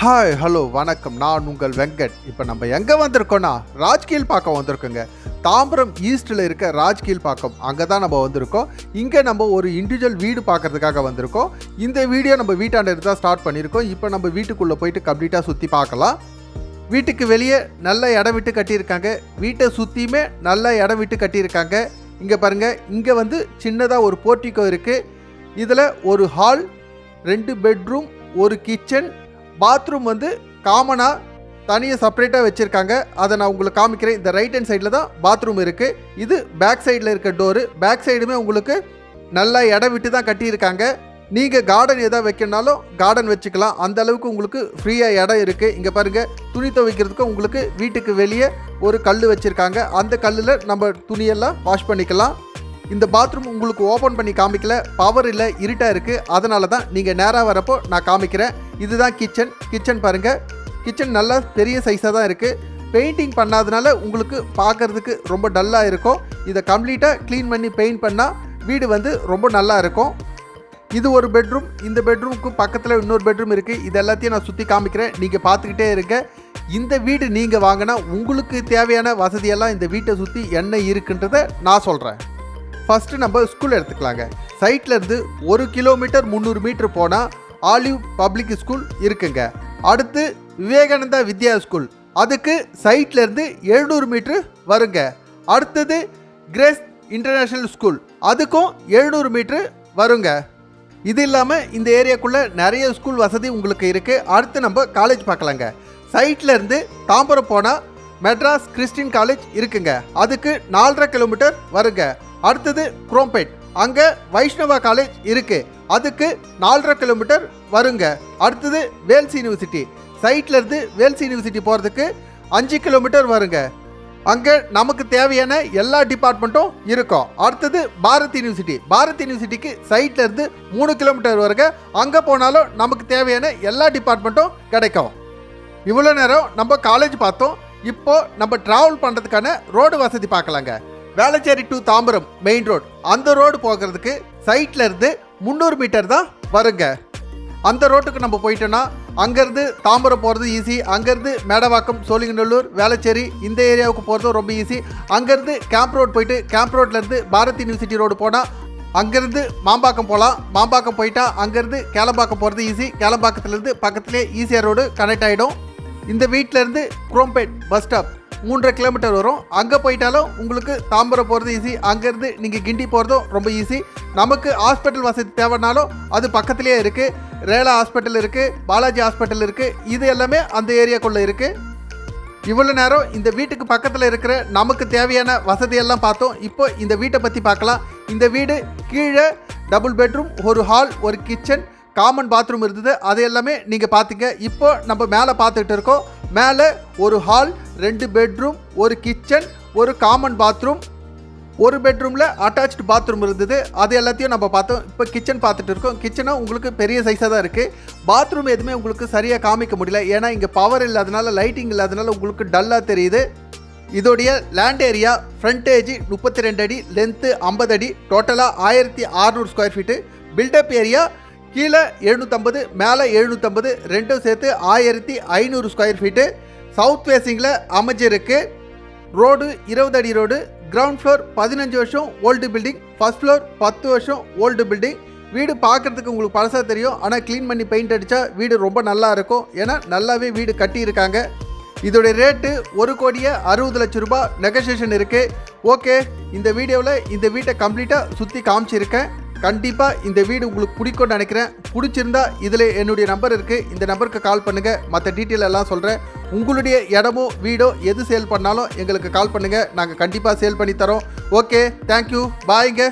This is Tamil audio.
ஹாய் ஹலோ வணக்கம். நான் உங்கள் வெங்கட். இப்போ நம்ம எங்கே வந்திருக்கோன்னா ராஜ்கீழ்பாக்கம் வந்திருக்கோங்க. தாம்பரம் ஈஸ்ட்டில் இருக்க ராஜ்கீழ்பாக்கம் அங்கே தான் நம்ம வந்திருக்கோம். இங்கே நம்ம ஒரு இண்டிவிஜுவல் வீடு பார்க்குறதுக்காக வந்திருக்கோம். இந்த வீடியோ நம்ம வீட்டாண்ட தான் ஸ்டார்ட் பண்ணியிருக்கோம். இப்போ நம்ம வீட்டுக்குள்ளே போயிட்டு கம்ப்ளீட்டாக சுற்றி பார்க்கலாம். வீட்டுக்கு வெளியே நல்ல இடம் விட்டு கட்டியிருக்காங்க. வீட்டை சுற்றியுமே நல்ல இடம் விட்டு கட்டியிருக்காங்க. இங்கே பாருங்கள், இங்கே வந்து சின்னதாக ஒரு போர்ட்டிகோ இருக்குது. இதில் ஒரு ஹால், 2 பெட்ரூம், ஒரு கிச்சன், பாத்ரூம் வந்து காமனாக தனியாக செப்பரேட்டாக வச்சுருக்காங்க. அதை நான் உங்களுக்கு காமிக்கிறேன். இந்த ரைட் ஹேண்ட் சைடில் தான் பாத்ரூம் இருக்குது. இது பேக் சைடில் இருக்க டோரு. பேக் சைடுமே உங்களுக்கு நல்லா இடம் விட்டு தான் கட்டியிருக்காங்க. நீங்கள் கார்டன் எதாவது வைக்கணுனாலும் கார்டன் வச்சுக்கலாம். அந்த அளவுக்கு உங்களுக்கு ஃப்ரீயாக இடம் இருக்குது. இங்கே பாருங்கள், துணி துவைக்கிறதுக்கு உங்களுக்கு வீட்டுக்கு வெளியே ஒரு கல் வச்சுருக்காங்க. அந்த கல்லில் நம்ம துணியெல்லாம் வாஷ் பண்ணிக்கலாம். இந்த பாத்ரூம் உங்களுக்கு ஓப்பன் பண்ணி காமிக்கல, பவர் இல்லை, இருட்டாக இருக்குது. அதனால தான் நீங்கள் நேராக வரப்போ நான் காமிக்கிறேன். இதுதான் கிச்சன் பாருங்கள். கிச்சன் நல்லா பெரிய சைஸாக தான் இருக்குது. பெயிண்டிங் பண்ணாதனால உங்களுக்கு பார்க்குறதுக்கு ரொம்ப டல்லாக இருக்கும். இதை கம்ப்ளீட்டாக க்ளீன் பண்ணி பெயிண்ட் பண்ணால் வீடு வந்து ரொம்ப நல்லா இருக்கும். இது ஒரு பெட்ரூம். இந்த பெட்ரூமுக்கு பக்கத்தில் இன்னொரு பெட்ரூம் இருக்குது. இது எல்லாத்தையும் நான் சுற்றி காமிக்கிறேன், நீங்கள் பார்த்துக்கிட்டே இருங்க. இந்த வீடு நீங்கள் வாங்கினா உங்களுக்கு தேவையான வசதியெல்லாம் இந்த வீட்டை சுற்றி என்ன இருக்குன்றதை நான் சொல்கிறேன். ஃபஸ்ட்டு நம்ம ஸ்கூல் எடுத்துக்கலாங்க. சைட்லேருந்து 1 கிலோமீட்டர் 300 மீட்டர் போனால் ஆலிவ் பப்ளிக் ஸ்கூல் இருக்குங்க. அடுத்து விவேகானந்தா வித்யா ஸ்கூல், அதுக்கு சைட்லேருந்து 700 மீட்ரு வருங்க. அடுத்தது கிரேஸ் இன்டர்நேஷ்னல் ஸ்கூல், அதுக்கும் 700 மீட்ரு வருங்க. இது இல்லாமல் இந்த ஏரியாக்குள்ளே நிறைய ஸ்கூல் வசதி உங்களுக்கு இருக்குது. அடுத்து நம்ம காலேஜ் பார்க்கலாங்க. சைட்லேருந்து தாம்பரம் போனால் மெட்ராஸ் கிறிஸ்டின் காலேஜ் இருக்குங்க. அதுக்கு 4.5 கிலோமீட்டர் வருங்க. அடுத்தது குரோம்பேட், அங்கே வைஷ்ணவா காலேஜ் இருக்குது. அதுக்கு 4.5 கிலோமீட்டர் வருங்க. அடுத்தது வேல்ஸ் யூனிவர்சிட்டி, சைட்லேருந்து வேல்ஸ் யூனிவர்சிட்டி போகிறதுக்கு 5 கிலோமீட்டர் வருங்க. அங்கே நமக்கு தேவையான எல்லா டிபார்ட்மெண்ட்டும் இருக்கும். அடுத்தது பாரத் யூனிவர்சிட்டிக்கு சைட்லேருந்து 3 கிலோமீட்டர் வருங்க. அங்கே போனாலும் நமக்கு தேவையான எல்லா டிபார்ட்மெண்ட்டும் கிடைக்கும். இவ்வளோ நேரம் நம்ம காலேஜ் பார்த்தோம். இப்போது நம்ம ட்ராவல் பண்ணுறதுக்கான ரோடு வசதி பார்க்கலாங்க. Velachery to Tambaram main road, அந்த ரோடு போகிறதுக்கு சைட்லேருந்து 300 மீட்டர் தான் வருங்க. அந்த ரோட்டுக்கு நம்ம போயிட்டோன்னா அங்கேருந்து தாம்பரம் போகிறது ஈஸி. அங்கேருந்து மேடவாக்கம், சோழிங்கநல்லூர், வேளச்சேரி இந்த ஏரியாவுக்கு போகிறதும் ரொம்ப ஈஸி. அங்கேருந்து கேம்ப் ரோடு போயிட்டு கேம்ப் ரோட்லேருந்து பாரத் யூனிவர்சிட்டி ரோடு போனால் அங்கேருந்து மாம்பாக்கம் போகலாம். மாம்பாக்கம் போயிட்டா அங்கேருந்து கேளம்பாக்கம் போகிறது ஈஸி. கேளம்பாக்கத்துலேருந்து பக்கத்துலேயே ஈஸியாக ரோடு கனெக்ட் ஆகிடும். இந்த வீட்டிலேருந்து குரோம்பேட் பஸ் ஸ்டாப் 3.5 கிலோமீட்டர் வரும். அங்கே போயிட்டாலும் உங்களுக்கு தாம்பரம் போகிறது ஈஸி. அங்கேருந்து நீங்கள் கிண்டி போகிறதும் ரொம்ப ஈஸி. நமக்கு ஹாஸ்பிட்டல் வசதி தேவைன்னாலும் அது பக்கத்துலேயே இருக்குது. ரேலா ஹாஸ்பிட்டல் இருக்குது, பாலாஜி ஹாஸ்பிட்டல் இருக்குது. இது எல்லாமே அந்த ஏரியாக்குள்ளே இருக்குது. இவ்வளோ நேரம் இந்த வீட்டுக்கு பக்கத்தில் இருக்கிற நமக்கு தேவையான வசதியெல்லாம் பார்த்தோம். இப்போ இந்த வீட்டை பற்றி பார்க்கலாம். இந்த வீடு கீழே டபுள் பெட்ரூம், ஒரு ஹால், ஒரு கிச்சன், காமன் பாத்ரூம் இருந்தது. அது எல்லாமே நீங்கள் பார்த்தீங்க. இப்போ நம்ம மேலே பார்த்துக்கிட்டு இருக்கோம். மேலே ஒரு ஹால், 2 பெட்ரூம், ஒரு கிச்சன், ஒரு காமன் பாத்ரூம், ஒரு பெட்ரூமில் அட்டாச்டு பாத்ரூம் இருந்தது. அது எல்லாத்தையும் நம்ம பார்த்தோம். இப்போ கிச்சன் பார்த்துட்டு இருக்கோம். கிச்சனும் உங்களுக்கு பெரிய சைஸாக தான் இருக்குது. பாத்ரூம் எதுவுமே உங்களுக்கு சரியாக காமிக்க முடியல, ஏன்னா இங்கே பவர் இல்லாதனால, லைட்டிங் இல்லாதனால உங்களுக்கு டல்லாக தெரியுது. இதோடைய லேண்ட் ஏரியா ஃப்ரண்டேஜ் 32 அடி, லென்த்து 50 அடி, டோட்டலாக 1600 ஸ்கொயர் ஃபீட்டு. பில்டப் ஏரியா கீழே 750, மேலே 750, ரெண்டும் சேர்த்து 1500 ஸ்கொயர் ஃபீட்டு. சவுத் ஃபேஸிங்கில் அமைஞ்சிருக்கு. ரோடு 20 அடி ரோடு. கிரவுண்ட் ஃப்ளோர் 15 வருஷம் ஓல்டு பில்டிங், ஃபர்ஸ்ட் ஃப்ளோர் 10 வருஷம் ஓல்டு பில்டிங். வீடு பார்க்குறதுக்கு உங்களுக்கு பழசாக தெரியும், ஆனால் க்ளீன் பண்ணி பெயிண்ட் அடித்தா வீடு ரொம்ப நல்லா இருக்கும். ஏன்னா நல்லாவே வீடு கட்டியிருக்காங்க. இதோடைய ரேட்டு 1,60,00,000 ரூபாய். நெகோசியேஷன் இருக்குது. ஓகே, இந்த வீடியோவில் இந்த வீட்டை கம்ப்ளீட்டாக சுற்றி காமிச்சிருக்கேன். கண்டிப்பாக இந்த வீடு உங்களுக்கு பிடிக்கும்னு நினைக்கிறேன். பிடிச்சிருந்தா இதில் என்னுடைய நம்பர் இருக்குது, இந்த நம்பருக்கு கால் பண்ணுங்கள். மற்ற டீட்டெயில் எல்லாம் சொல்கிறேன். உங்களுடைய இடமோ வீடோ எது சேல் பண்ணாலும் எங்களுக்கு கால் பண்ணுங்கள். நாங்கள் கண்டிப்பாக சேல் பண்ணி தரோம். ஓகே, தேங்க்யூ, பாய்ங்க.